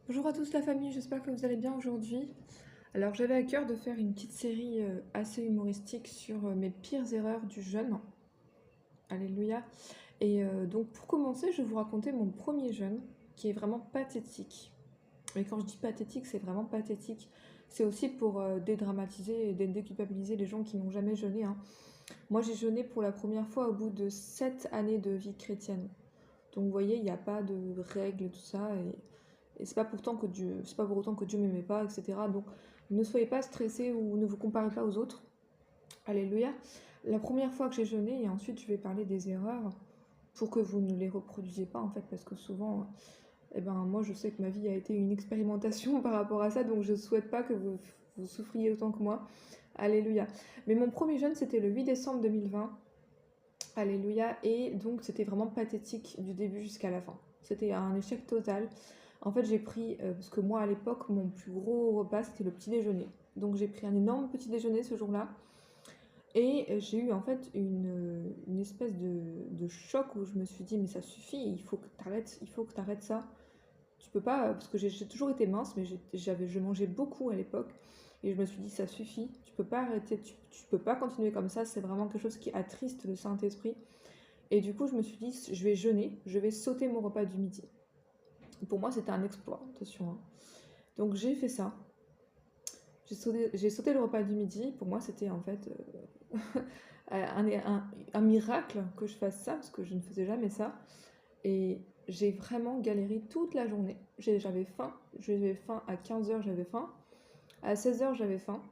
Bonjour à tous la famille, j'espère que vous allez bien aujourd'hui. Alors j'avais à cœur de faire une petite série assez humoristique sur mes pires erreurs du jeûne. Alléluia. Et donc pour commencer, je vais vous raconter mon premier jeûne qui est vraiment pathétique. Mais quand je dis pathétique, c'est vraiment pathétique. C'est aussi pour dédramatiser et déculpabiliser les gens qui n'ont jamais jeûné, hein. Moi j'ai jeûné pour la première fois au bout de 7 années de vie chrétienne. Donc vous voyez, il n'y a pas de règles, tout ça. Et c'est pas pour autant que Dieu m'aimait pas, etc. Donc ne soyez pas stressés ou ne vous comparez pas aux autres. Alléluia. La première fois que j'ai jeûné, et ensuite je vais parler des erreurs pour que vous ne les reproduisiez pas en fait, parce que souvent, moi je sais que ma vie a été une expérimentation par rapport à ça, donc je souhaite pas que vous souffriez autant que moi. Alléluia. Mais mon premier jeûne c'était le 8 décembre 2020. Alléluia. Et donc c'était vraiment pathétique du début jusqu'à la fin. C'était un échec total. En fait, j'ai pris, parce que moi à l'époque, mon plus gros repas c'était le petit déjeuner. Donc j'ai pris un énorme petit déjeuner ce jour-là. Et j'ai eu en fait une espèce de choc où je me suis dit, mais ça suffit, il faut que tu arrêtes ça. Tu peux pas, parce que j'ai toujours été mince, mais je mangeais beaucoup à l'époque. Et je me suis dit, ça suffit, tu peux pas arrêter, tu peux pas continuer comme ça, c'est vraiment quelque chose qui attriste le Saint-Esprit. Et du coup, je me suis dit, je vais jeûner, je vais sauter mon repas du midi. Pour moi, c'était un exploit, attention, hein. Donc j'ai fait ça. J'ai sauté le repas du midi. Pour moi, c'était en fait un miracle que je fasse ça, parce que je ne faisais jamais ça. Et j'ai vraiment galéré toute la journée. J'avais faim. J'avais faim à 15h, j'avais faim. À 16h, j'avais faim.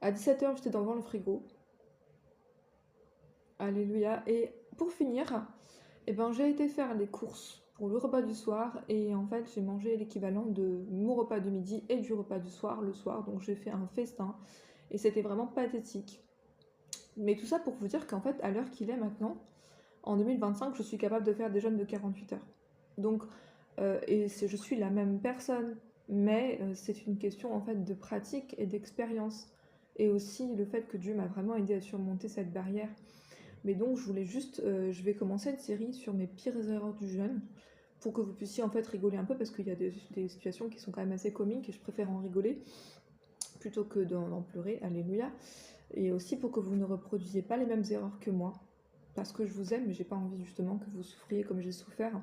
À 17h, j'étais devant le frigo. Alléluia. Et pour finir, j'ai été faire les courses pour le repas du soir. Et en fait, j'ai mangé l'équivalent de mon repas du midi et du repas du soir le soir. Donc j'ai fait un festin. Et c'était vraiment pathétique. Mais tout ça pour vous dire qu'en fait, à l'heure qu'il est maintenant, en 2025, je suis capable de faire des jeûnes de 48 heures. Donc, je suis la même personne, mais c'est une question en fait de pratique et d'expérience. Et aussi le fait que Dieu m'a vraiment aidé à surmonter cette barrière. Mais donc, je vais commencer une série sur mes pires erreurs du jeûne pour que vous puissiez en fait rigoler un peu parce qu'il y a des situations qui sont quand même assez comiques et je préfère en rigoler plutôt que d'en pleurer. Alléluia. Et aussi pour que vous ne reproduisiez pas les mêmes erreurs que moi. Parce que je vous aime, mais j'ai pas envie justement que vous souffriez comme j'ai souffert.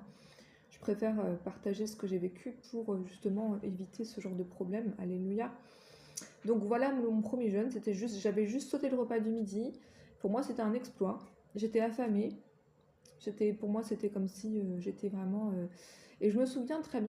Je préfère partager ce que j'ai vécu pour justement éviter ce genre de problème. Alléluia. Donc voilà mon premier jeûne, j'avais juste sauté le repas du midi. Pour moi, c'était un exploit. J'étais affamée. Pour moi, c'était comme si j'étais vraiment. Et je me souviens très bien.